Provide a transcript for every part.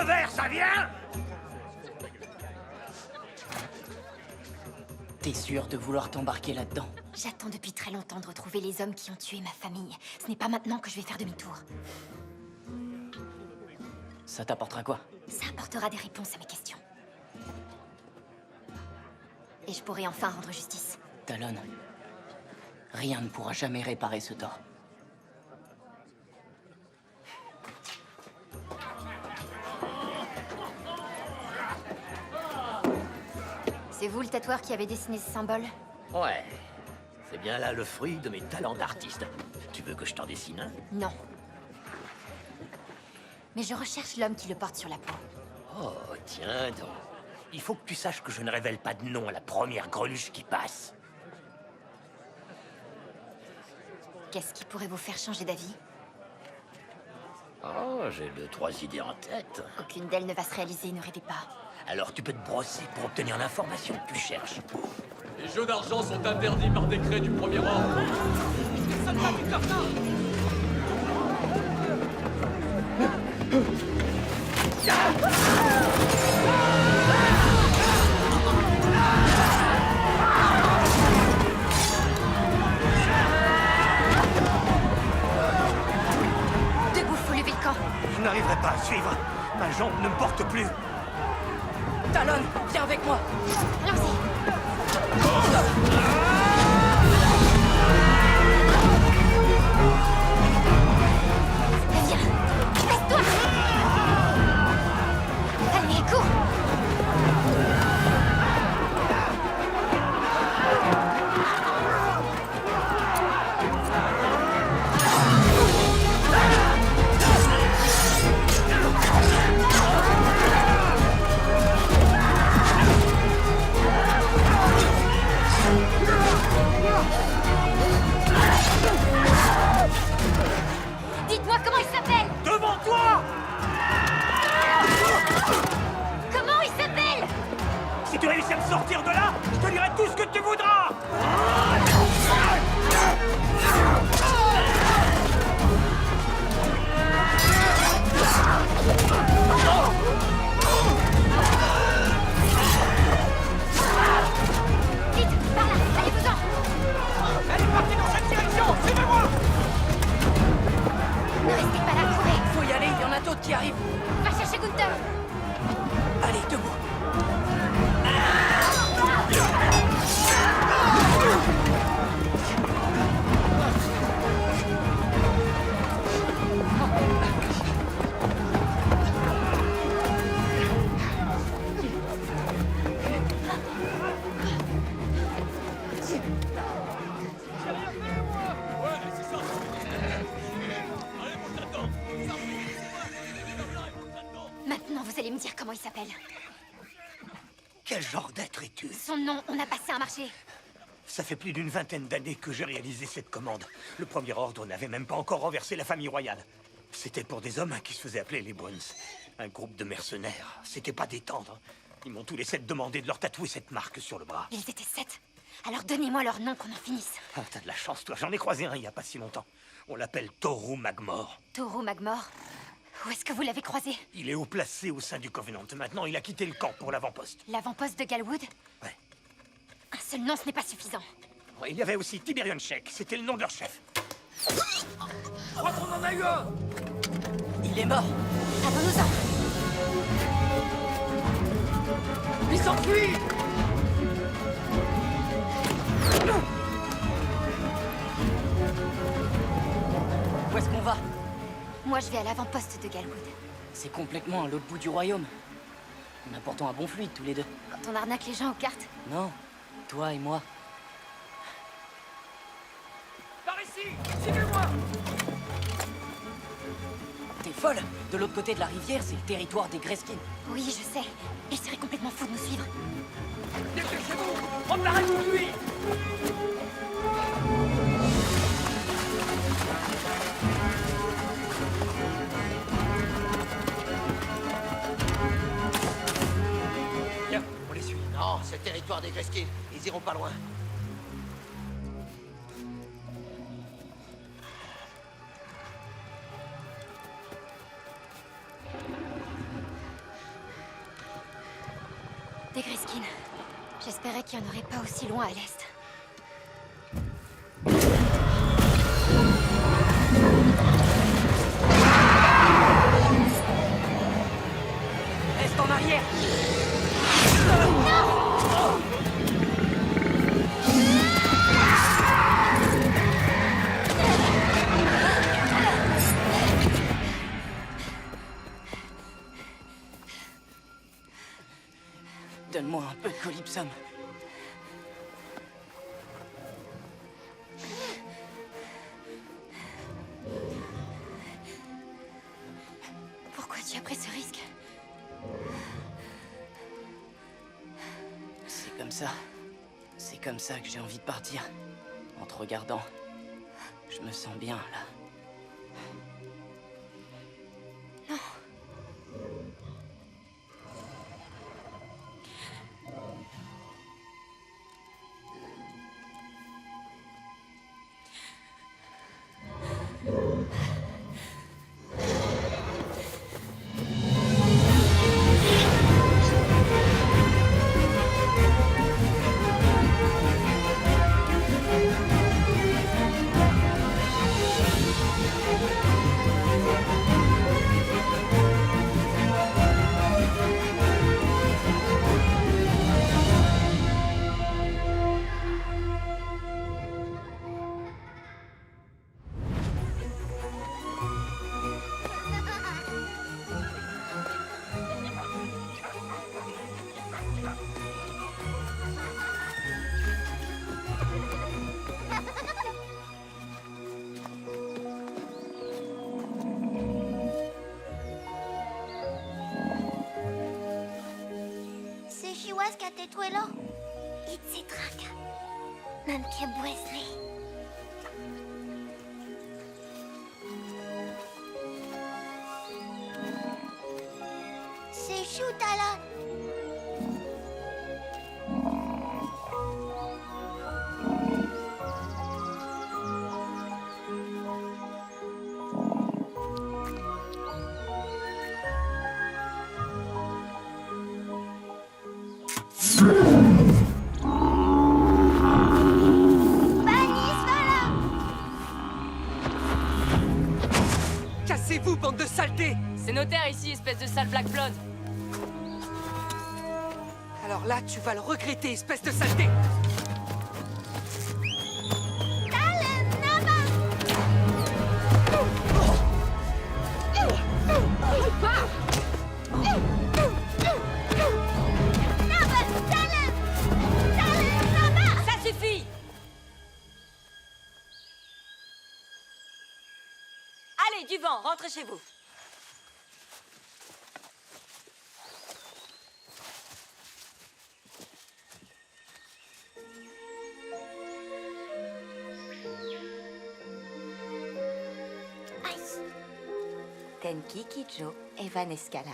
feu vert, ça vient? T'es sûr de vouloir t'embarquer là-dedans? J'attends depuis très longtemps de retrouver les hommes qui ont tué ma famille. Ce n'est pas maintenant que je vais faire demi-tour. Ça t'apportera quoi? Ça apportera des réponses à mes questions. Et je pourrai enfin rendre justice. Talon, rien ne pourra jamais réparer ce tort. C'est vous le tatoueur qui avait dessiné ce symbole? Ouais. C'est bien là le fruit de mes talents d'artiste. Tu veux que je t'en dessine un? Non. Mais je recherche l'homme qui le porte sur la peau. Oh, tiens donc. Il faut que tu saches que je ne révèle pas de nom à la première greluche qui passe. Qu'est-ce qui pourrait vous faire changer d'avis? Oh, j'ai 2-3 idées en tête. Aucune d'elles ne va se réaliser, ne rêvez pas. Alors tu peux te brosser pour obtenir l'information que tu cherches. Les jeux d'argent sont interdits par décret du premier ordre. Soldat du Cortin! Debout, faut lever le camp. Je n'arriverai pas à suivre. Ma jambe ne me porte plus. Talon, viens avec moi! Allons-y. Viens, laisse-toi. Allez, cours. Dites-moi comment il s'appelle. Devant toi! Comment il s'appelle? Si tu réussis à me sortir de là, je te dirai tout ce que tu voudras! Vite, par là, allez-vous-en. Elle est partie dans cette direction! Suivez-moi! Ne restez pas là, courez. Faut y aller, il y en a d'autres qui arrivent! Va chercher Gunther. Allez, debout! Ouais, c'est ça! Allez, monte là-dedans! Maintenant, vous allez me dire comment il s'appelle. Quel genre d'être es-tu? Son nom, on a passé un marché. Ça fait plus d'une vingtaine d'années que j'ai réalisé cette commande. Le premier ordre n'avait même pas encore renversé la famille royale. C'était pour des hommes qui se faisaient appeler les Bones. Un groupe de mercenaires. C'était pas des tendres. Ils m'ont tous les 7 demandé de leur tatouer cette marque sur le bras. Ils étaient 7. Alors donnez-moi leur nom qu'on en finisse. Ah, t'as de la chance, toi. J'en ai croisé un il y a pas si longtemps. On l'appelle Toru Magmore. Toru Magmore. Où est-ce que vous l'avez croisé? Il est haut placé au sein du Covenant. Maintenant, il a quitté le camp pour l'avant-poste. L'avant-poste de Galwood? Ouais. Un seul nom, ce n'est pas suffisant. Il y avait aussi Tiberian Sheik. C'était le nom de leur chef. Je crois qu'on en a eu un! Il est mort! Allons-nous-en. Il s'enfuit! Où est-ce qu'on va? Moi, je vais à l'avant-poste de Galwood. C'est complètement à l'autre bout du royaume. On a pourtant un bon fluide tous les deux. Quand on arnaque les gens aux cartes. Non, toi et moi. Par ici! Suivez-moi! T'es folle! De l'autre côté de la rivière, c'est le territoire des Greskins. Oui, je sais. Il serait complètement fou de nous suivre. Dépêchez-vous! Emparez-vous de lui! Viens, on les suit. Non, c'est le territoire des Greskins. Ils iront pas loin. Des Greskin. J'espérais qu'il n'y en aurait pas aussi loin à l'est. Reste en arrière! Donne-moi un peu de Calypsum. Pourquoi tu as pris ce risque? C'est comme ça. C'est comme ça que j'ai envie de partir. En te regardant. Je me sens bien, là. Tetuelo, itzitraka, nanke buesli. C'est chou, Talon. Cassez-vous, bande de saletés! C'est notaire ici, espèce de sale Black Blood. Alors là, tu vas le regretter, espèce de saleté! Ça suffit! Allez, du vent, rentrez chez vous. Tenki Kijo et Vaneskala.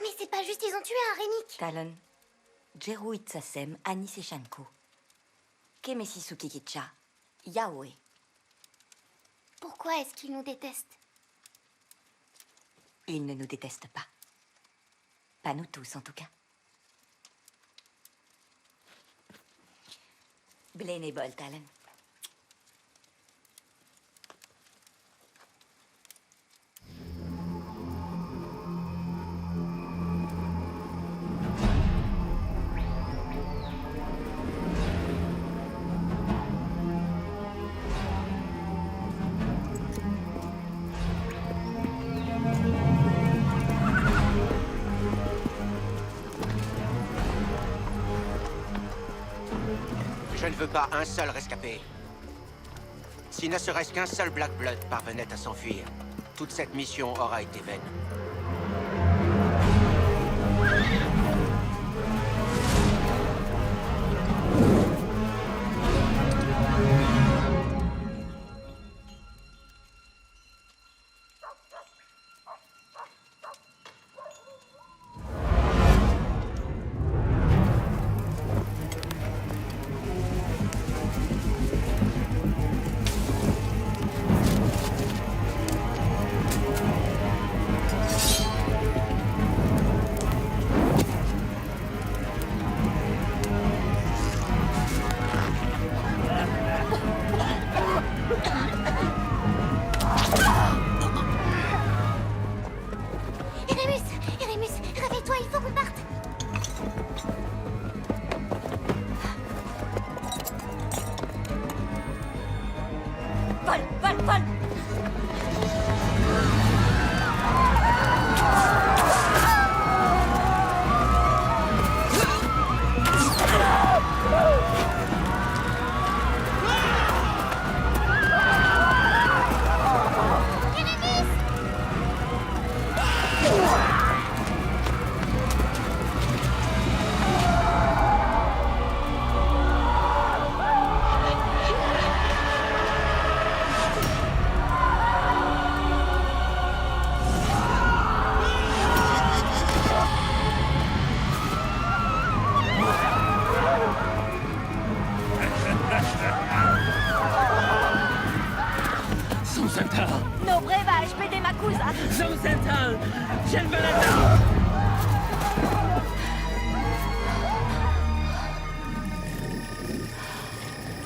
Mais c'est pas juste, ils ont tué un Rénic. Talon. Jeru Itsasem Anis Shanko. Kemesi Sukikicha. Yahweh. Pourquoi est-ce qu'ils nous détestent? Ils ne nous détestent pas. Pas nous tous, en tout cas. Blaine et Bol, Talon. Je ne veux pas un seul rescapé. Si ne serait-ce qu'un seul Black Blood parvenait à s'enfuir, toute cette mission aura été vaine. Vole, vole, vole. Samsental! No brevages, pede ma cousa. Samsental! Shelvanata!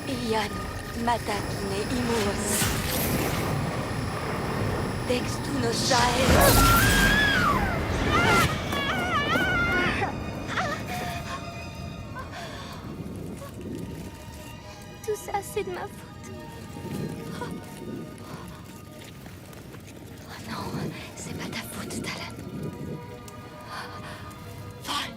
Ian, matakine imos. Dextu no shael. Tout ça, c'est de ma faute. Oh non, c'est pas ta faute, Talon. Vole.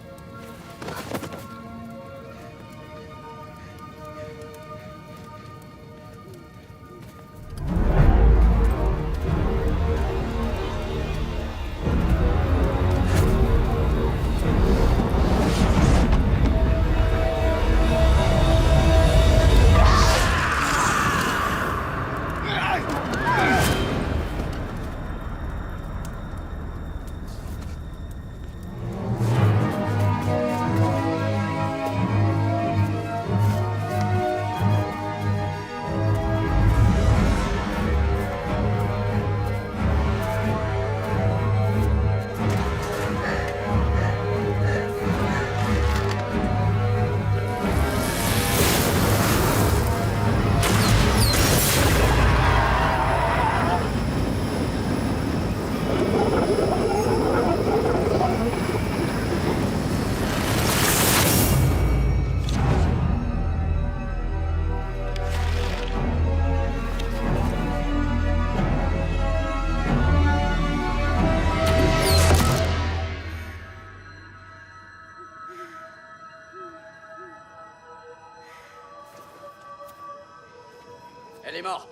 Elle est morte.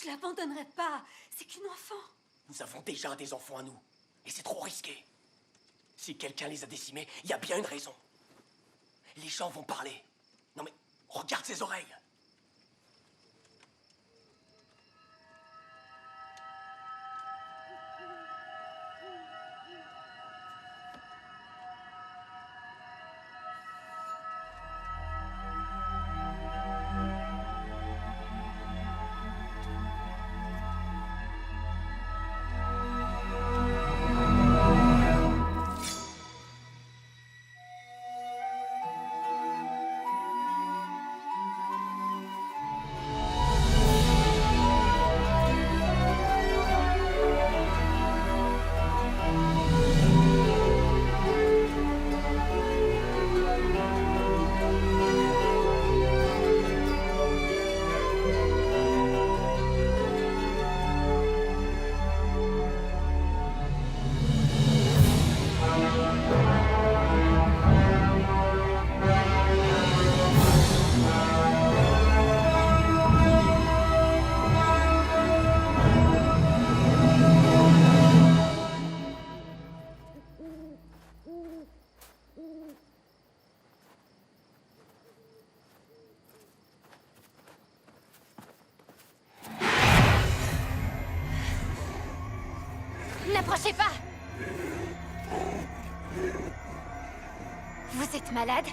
Je l'abandonnerai pas. C'est qu'une enfant. Nous avons déjà des enfants à nous. Et c'est trop risqué. Si quelqu'un les a décimés, il y a bien une raison. Les gens vont parler. Non mais, regarde ses oreilles. N'approchez pas! Vous êtes malade?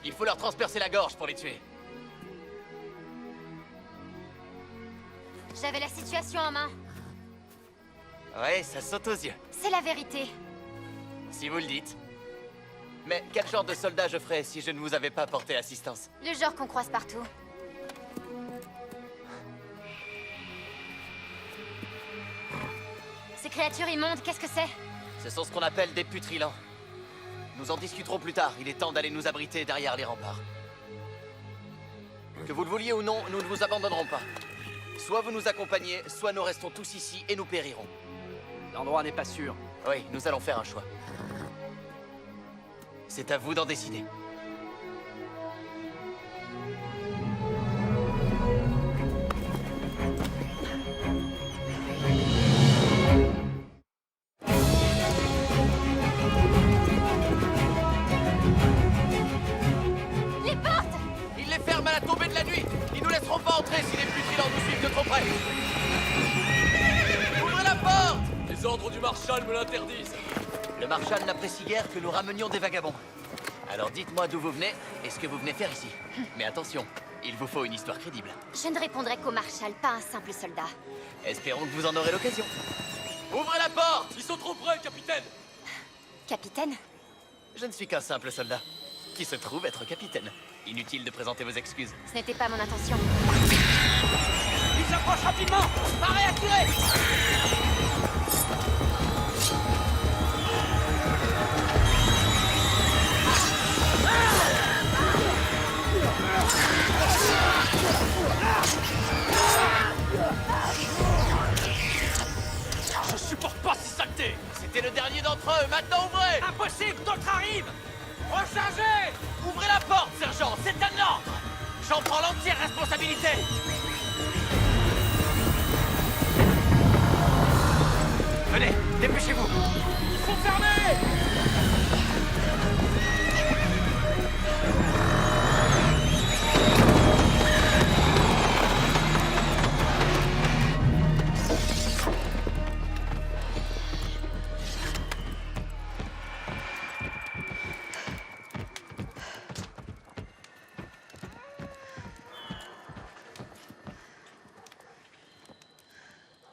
Il faut leur transpercer la gorge pour les tuer. J'avais la situation en main. Ouais, ça saute aux yeux, C'est la vérité. si vous le dites. Mais quel genre de soldat je ferais si je ne vous avais pas porté assistance? Le genre qu'on croise partout. Ces créatures immondes, qu'est-ce que c'est? Ce sont ce qu'on appelle des putrilans. Nous en discuterons plus tard, il est temps d'aller nous abriter derrière les remparts. Que vous le vouliez ou non, nous ne vous abandonnerons pas. Soit vous nous accompagnez, soit nous restons tous ici et nous périrons. L'endroit n'est pas sûr. Oui, nous allons faire un choix. C'est à vous d'en décider. Les portes! Ils les ferment à la tombée de la nuit. Ils nous laisseront pas entrer si les putrilans nous suivent de trop près. Ouvrez la porte! Les ordres du Marshal me l'interdisent. Le Marshal n'apprécie guère que nous ramenions des vagabonds. Alors dites-moi d'où vous venez et ce que vous venez faire ici. Mais attention, il vous faut une histoire crédible. Je ne répondrai qu'au Marshal, pas un simple soldat. Espérons que vous en aurez l'occasion. Ouvrez la porte! Ils sont trop près, capitaine. Capitaine? Je ne suis qu'un simple soldat, qui se trouve être capitaine. Inutile de présenter vos excuses. Ce n'était pas mon intention. Ils s'approchent rapidement! Parez à tirer! Je supporte pas ces saletés. C'était le dernier d'entre eux, maintenant ouvrez! Impossible, d'autres arrivent! Rechargez! Ouvrez la porte, sergent, c'est un ordre! J'en prends l'entière responsabilité! Venez, dépêchez-vous! Ils sont fermés!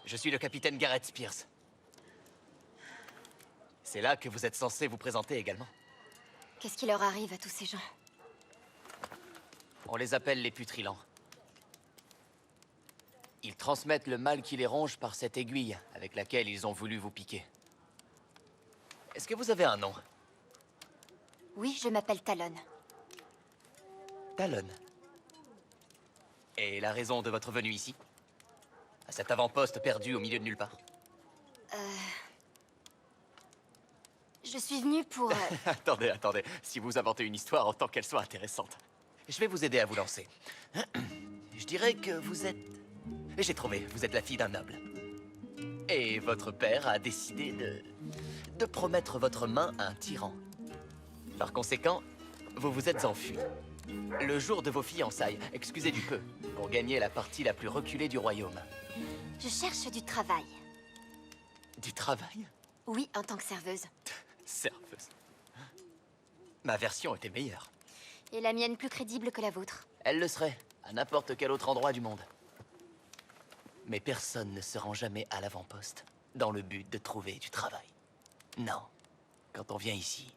Je suis le capitaine Garrett Spears. C'est là que vous êtes censé vous présenter également. Qu'est-ce qui leur arrive à tous ces gens? On les appelle les putrilans. Ils transmettent le mal qui les ronge par cette aiguille avec laquelle ils ont voulu vous piquer. Est-ce que vous avez un nom? Oui, je m'appelle Talon. Talon. Et la raison de votre venue ici? À cet avant-poste perdu au milieu de nulle part? Je suis venue pour... Attendez, attendez. Si vous inventez une histoire, autant qu'elle soit intéressante. Je vais vous aider à vous lancer. Je dirais que vous êtes... J'ai trouvé, vous êtes la fille d'un noble. Et votre père a décidé de promettre votre main à un tyran. Par conséquent, vous vous êtes enfui. Le jour de vos fiançailles, excusez du peu, pour gagner la partie la plus reculée du royaume. Je cherche du travail. Du travail? Oui, en tant que serveuse. Serveuse. Ma version était meilleure. Et la mienne plus crédible que la vôtre. Elle le serait, à n'importe quel autre endroit du monde. Mais personne ne se rend jamais à l'avant-poste, dans le but de trouver du travail. Non. Quand on vient ici,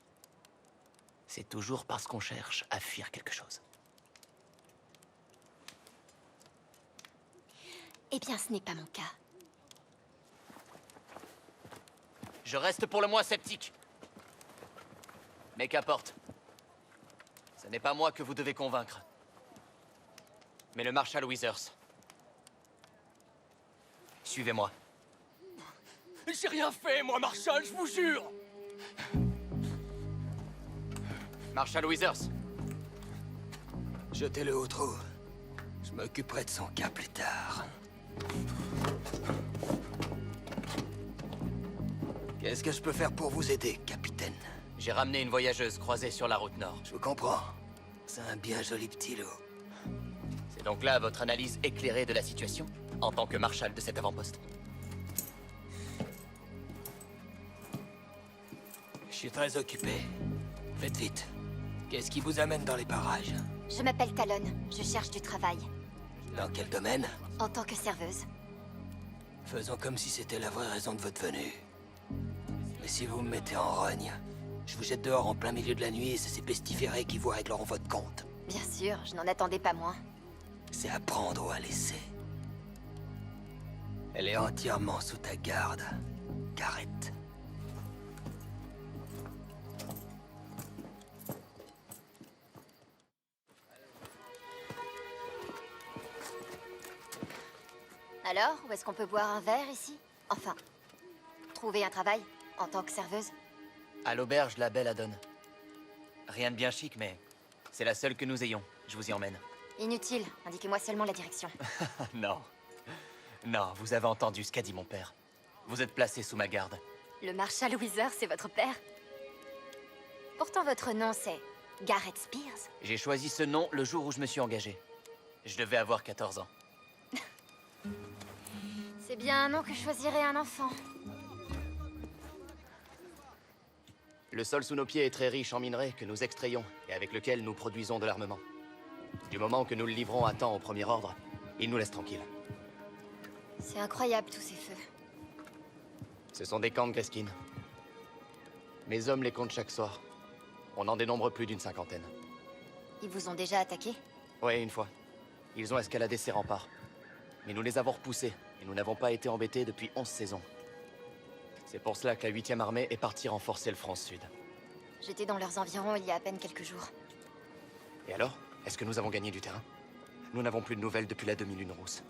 c'est toujours parce qu'on cherche à fuir quelque chose. Eh bien, ce n'est pas mon cas. Je reste pour le moins sceptique. Mais qu'importe. Ce n'est pas moi que vous devez convaincre. Mais le Marshal Withers. Suivez-moi. J'ai rien fait, moi, Marshal, je vous jure. Marshal Withers. Jetez-le au trou. Je m'occuperai de son cas plus tard. Qu'est-ce que je peux faire pour vous aider, capitaine? J'ai ramené une voyageuse croisée sur la route nord. Je vous comprends. C'est un bien joli petit lot. C'est donc là votre analyse éclairée de la situation, en tant que marshal de cet avant-poste? Je suis très occupé. Faites vite. Qu'est-ce qui vous amène dans les parages? Je m'appelle Talon. Je cherche du travail. Dans quel domaine? En tant que serveuse. Faisons comme si c'était la vraie raison de votre venue. Mais si vous me mettez en rogne, je vous jette dehors en plein milieu de la nuit et c'est ces pestiférés qui vous régleront votre compte. Bien sûr, je n'en attendais pas moins. C'est à prendre ou à laisser. Elle est entièrement sous ta garde, Garrett. Alors, où est-ce qu'on peut boire un verre ici? Enfin, trouver un travail en tant que serveuse? À l'auberge La Belle Adonne. Rien de bien chic, mais c'est la seule que nous ayons. Je vous y emmène. Inutile, indiquez-moi seulement la direction. Non. Non, vous avez entendu ce qu'a dit mon père. Vous êtes placé sous ma garde. Le Marshal Withers, c'est votre père? Pourtant, votre nom, c'est Garrett Spears. J'ai choisi ce nom le jour où je me suis engagé. Je devais avoir 14 ans. C'est bien un nom que choisirait un enfant. Le sol sous nos pieds est très riche en minerais que nous extrayons et avec lequel nous produisons de l'armement. Du moment que nous le livrons à temps au premier ordre, il nous laisse tranquilles. C'est incroyable, tous ces feux. Ce sont des camps de Greskin. Mes hommes les comptent chaque soir. On en dénombre plus d'une cinquantaine. Ils vous ont déjà attaqué? Oui, une fois. Ils ont escaladé ces remparts. Mais nous les avons repoussés, et nous n'avons pas été embêtés depuis 11 saisons. C'est pour cela que la 8e armée est partie renforcer le front sud. J'étais dans leurs environs il y a à peine quelques jours. Et alors? Est-ce que nous avons gagné du terrain? Nous n'avons plus de nouvelles depuis la demi-lune rousse.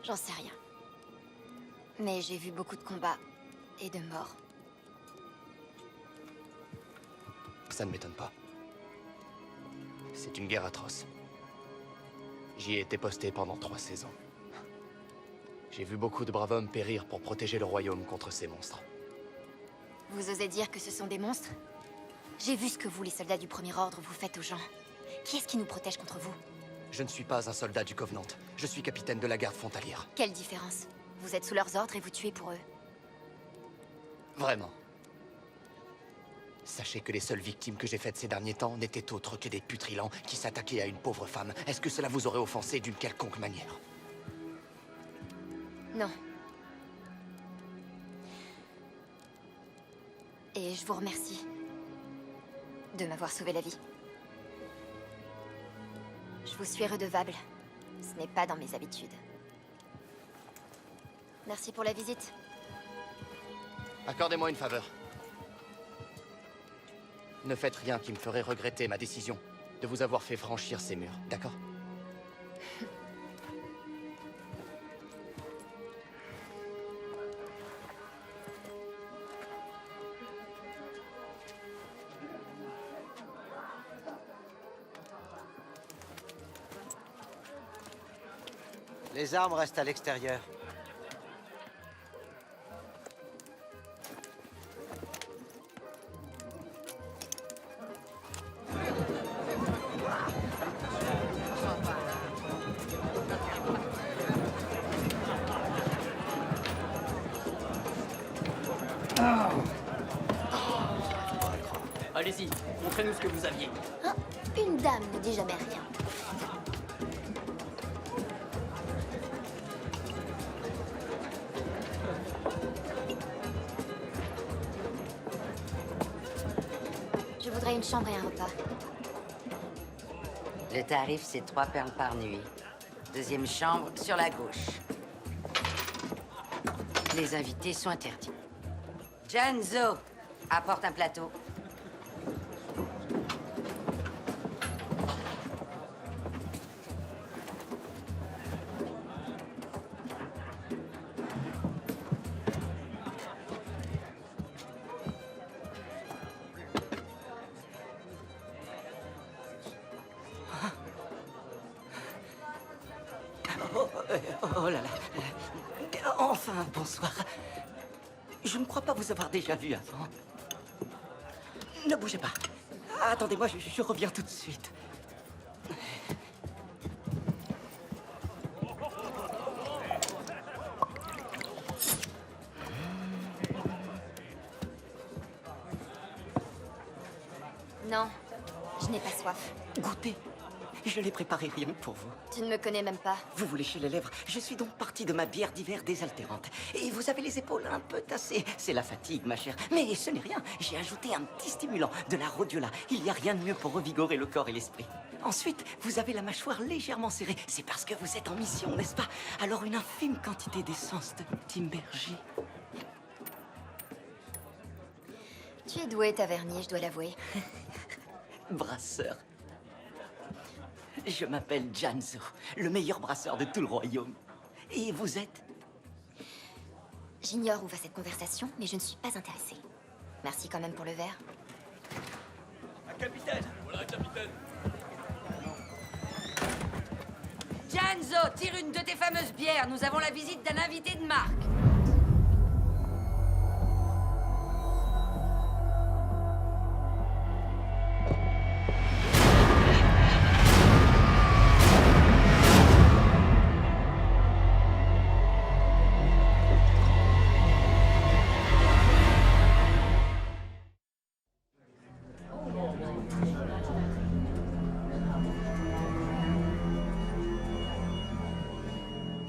J'en sais rien. Mais j'ai vu beaucoup de combats et de morts. Ça ne m'étonne pas. C'est une guerre atroce. J'y ai été posté pendant 3 saisons. J'ai vu beaucoup de braves hommes périr pour protéger le royaume contre ces monstres. Vous osez dire que ce sont des monstres? J'ai vu ce que vous, les soldats du Premier Ordre, vous faites aux gens. Qui est-ce qui nous protège contre vous? Je ne suis pas un soldat du Covenant. Je suis capitaine de la garde frontalière. Quelle différence? Vous êtes sous leurs ordres et vous tuez pour eux. Vraiment. Sachez que les seules victimes que j'ai faites ces derniers temps n'étaient autres que des putrilans qui s'attaquaient à une pauvre femme. Est-ce que cela vous aurait offensé d'une quelconque manière? Non. Et je vous remercie de m'avoir sauvé la vie. Je vous suis redevable. Ce n'est pas dans mes habitudes. Merci pour la visite. Accordez-moi une faveur. Ne faites rien qui me ferait regretter ma décision de vous avoir fait franchir ces murs, d'accord? Les armes restent à l'extérieur. Allez-y, montrez-nous ce que vous aviez. Hein? Une dame ne dit jamais rien. Je voudrais une chambre et un repas. Le tarif, c'est 3 perles par nuit. Deuxième chambre, sur la gauche. Les invités sont interdits. Janzo, apporte un plateau. Oh là là. Enfin, bonsoir. Je ne crois pas vous avoir déjà vu avant. Ne bougez pas. Attendez-moi, je reviens tout de suite. Non, je n'ai pas soif. Goûtez. Je l'ai préparé rien que pour vous. Tu ne me connais même pas. Vous vous léchez les lèvres. Je suis donc parti de ma bière d'hiver désaltérante. Et vous avez les épaules un peu tassées. C'est la fatigue, ma chère. Mais ce n'est rien. J'ai ajouté un petit stimulant, de la rhodiola. Il n'y a rien de mieux pour revigorer le corps et l'esprit. Ensuite, vous avez la mâchoire légèrement serrée. C'est parce que vous êtes en mission, n'est-ce pas? Alors une infime quantité d'essence de Timbergy. Tu es doué, Tavernier, je dois l'avouer. Brasseur. Je m'appelle Janzo, le meilleur brasseur de tout le royaume. Et vous êtes? J'ignore où va cette conversation, mais je ne suis pas intéressée. Merci quand même pour le verre. Capitaine! Voilà, capitaine. Janzo, tire une de tes fameuses bières. Nous avons la visite d'un invité de marque.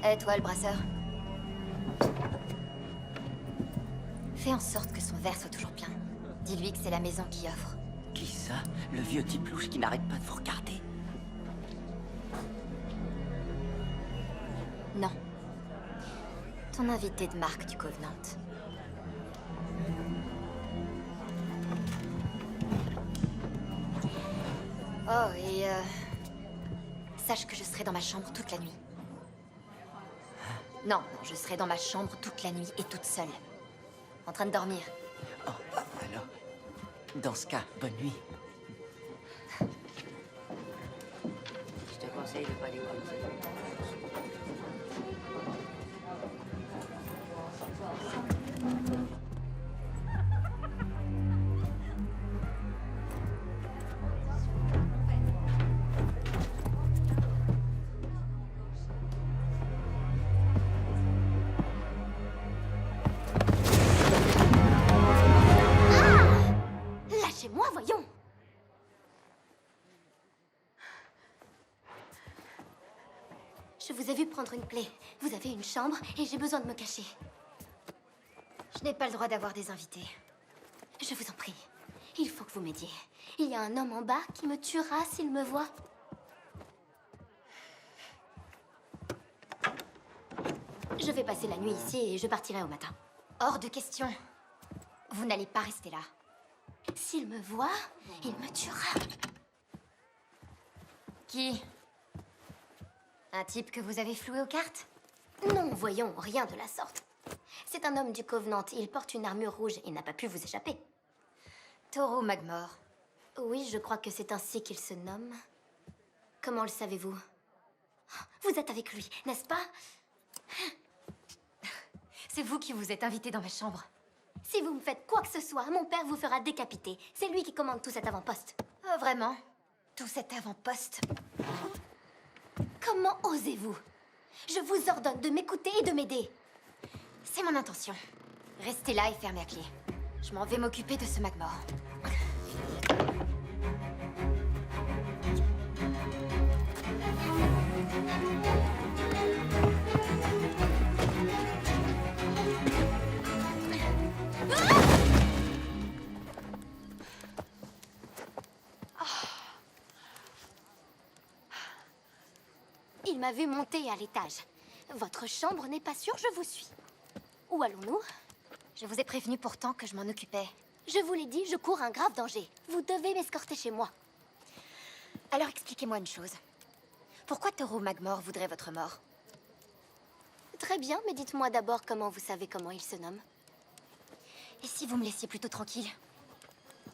Hé, toi, le brasseur. Fais en sorte que son verre soit toujours plein. Dis-lui que c'est la maison qui offre. Qui ça? Le vieux type louche qui n'arrête pas de vous regarder? Non. Ton invité de marque du Covenant. Oh, et sache que je serai dans ma chambre toute la nuit. Non, non, je serai dans ma chambre toute la nuit et toute seule. En train de dormir. Oh, alors, dans ce cas, bonne nuit. Je te conseille de pas dépenser. Lâchez-moi, voyons! Je vous ai vu prendre une plaie. Vous avez une chambre et j'ai besoin de me cacher. Je n'ai pas le droit d'avoir des invités. Je vous en prie. Il faut que vous m'aidiez. Il y a un homme en bas qui me tuera s'il me voit. Je vais passer la nuit ici et je partirai au matin. Hors de question. Vous n'allez pas rester là. S'il me voit, il me tuera. Qui? Un type que vous avez floué aux cartes? Non, voyons, rien de la sorte. C'est un homme du Covenant. Il porte une armure rouge et n'a pas pu vous échapper. Toro Magmore. Oui, je crois que c'est ainsi qu'il se nomme. Comment le savez-vous? Vous êtes avec lui, n'est-ce pas? C'est vous qui vous êtes invité dans ma chambre. Si vous me faites quoi que ce soit, mon père vous fera décapiter. C'est lui qui commande tout cet avant-poste. Oh, vraiment? Tout cet avant-poste? Comment osez-vous? Je vous ordonne de m'écouter et de m'aider. C'est mon intention. Restez là et fermez la clé. Je m'en vais m'occuper de ce Magmore. Il m'a vu monter à l'étage. Votre chambre n'est pas sûre, je vous suis. Où allons-nous? Je vous ai prévenu pourtant que je m'en occupais. Je vous l'ai dit, je cours un grave danger. Vous devez m'escorter chez moi. Alors expliquez-moi une chose. Pourquoi Toro Magmore voudrait votre mort? Très bien, mais dites-moi d'abord comment vous savez comment il se nomme. Et si vous me laissiez plutôt tranquille?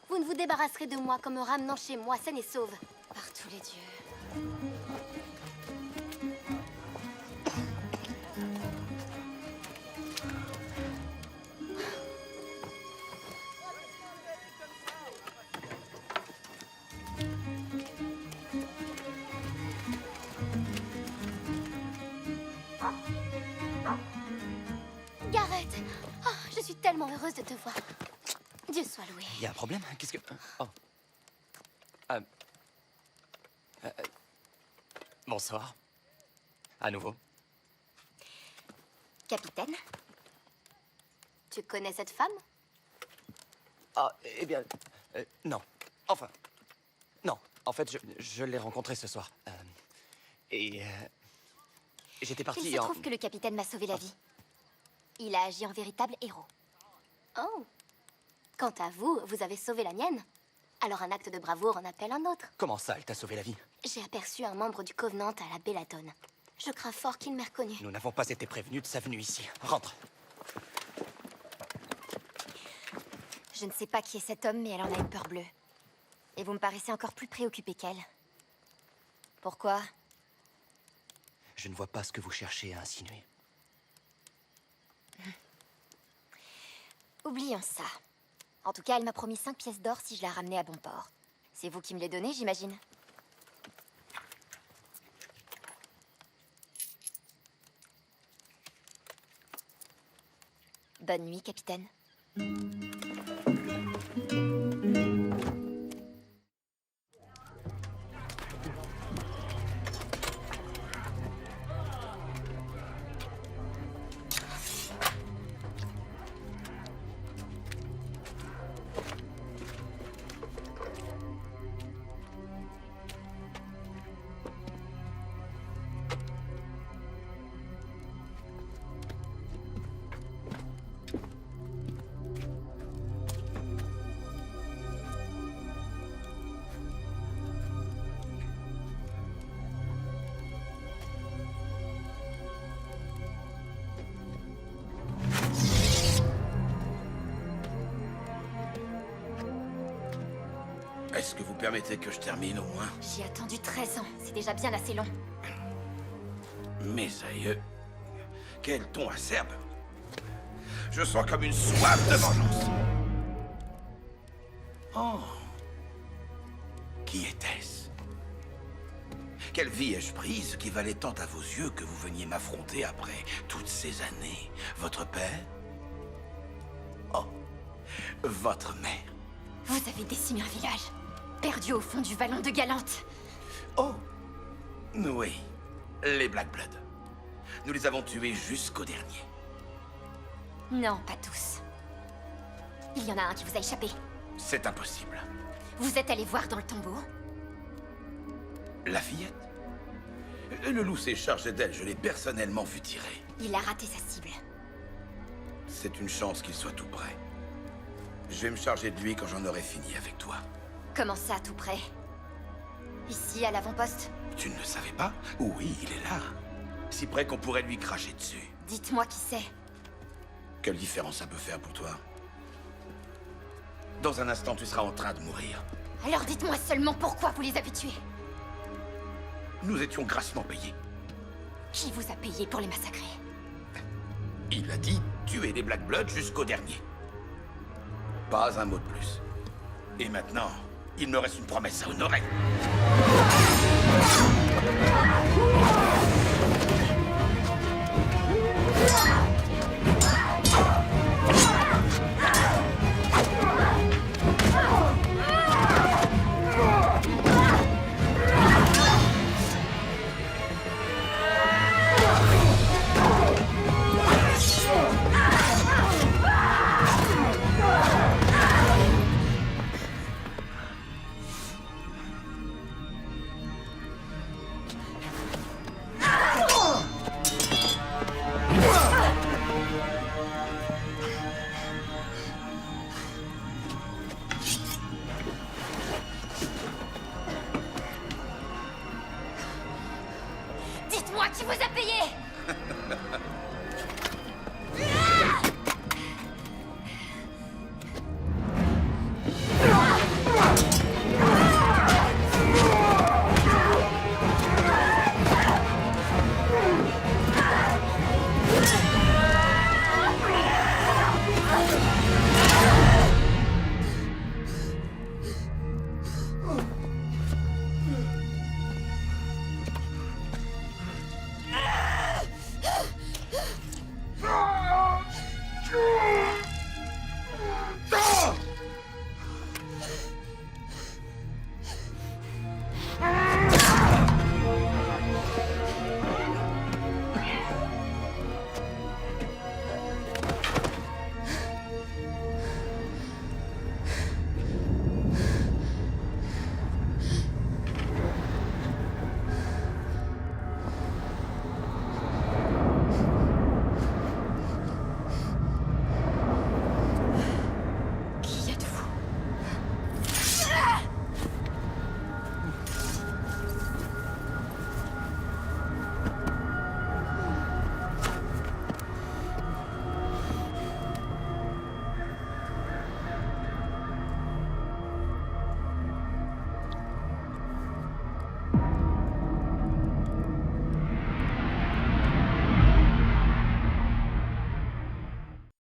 Vous ne vous débarrasserez de moi qu'en me ramenant chez moi, saine et sauve. Par tous les dieux. Garrett! Oh, je suis tellement heureuse de te voir. Dieu soit loué. Il y a un problème? Qu'est-ce que... Oh. Bonsoir. À nouveau. Capitaine? Tu connais cette femme? Ah, eh bien... non. Enfin... Non. En fait, je l'ai rencontrée ce soir. J'étais parti Il se trouve que le capitaine m'a sauvé la vie. Il a agi en véritable héros. Oh. Quant à vous, vous avez sauvé la mienne. Alors un acte de bravoure en appelle un autre. Comment ça, elle t'a sauvé la vie? J'ai aperçu un membre du Covenant à la Belladone. Je crains fort qu'il m'ait reconnu. Nous n'avons pas été prévenus de sa venue ici. Rentre. Je ne sais pas qui est cet homme, mais elle en a une peur bleue. Et vous me paraissez encore plus préoccupé qu'elle. Pourquoi? Je ne vois pas ce que vous cherchez à insinuer. Oublions ça. En tout cas, elle m'a promis 5 pièces d'or si je la ramenais à bon port. C'est vous qui me les donnez, j'imagine? Bonne nuit, capitaine. Est-ce que vous permettez que je termine au moins? J'ai attendu 13 ans. C'est déjà bien assez long. Mes aïeux. Quel ton acerbe. Je sens comme une soif de vengeance. Oh. Qui était-ce? Quelle vie ai-je prise qui valait tant à vos yeux que vous veniez m'affronter après toutes ces années? Votre père? Oh. Votre mère? Vous avez décimé un village. Perdu au fond du vallon de Galante. Oh. Oui. Les Black Blood. Nous les avons tués jusqu'au dernier. Non, pas tous. Il y en a un qui vous a échappé. C'est impossible. Vous êtes allé voir dans le tombeau? La fillette? Le loup s'est chargé d'elle, je l'ai personnellement vu tirer. Il a raté sa cible. C'est une chance qu'il soit tout près. Je vais me charger de lui quand j'en aurai fini avec toi. Comment ça, tout près? Ici, à l'avant-poste? Tu ne le savais pas? Oui, il est là. Si près qu'on pourrait lui cracher dessus. Dites-moi qui c'est. Quelle différence ça peut faire pour toi? Dans un instant, tu seras en train de mourir. Alors dites-moi seulement pourquoi vous les avez tués. Nous étions grassement payés. Qui vous a payé pour les massacrer? Il a dit tuer les Black Bloods jusqu'au dernier. Pas un mot de plus. Et maintenant, il me reste une promesse à honorer. Dites-moi qui vous a payé!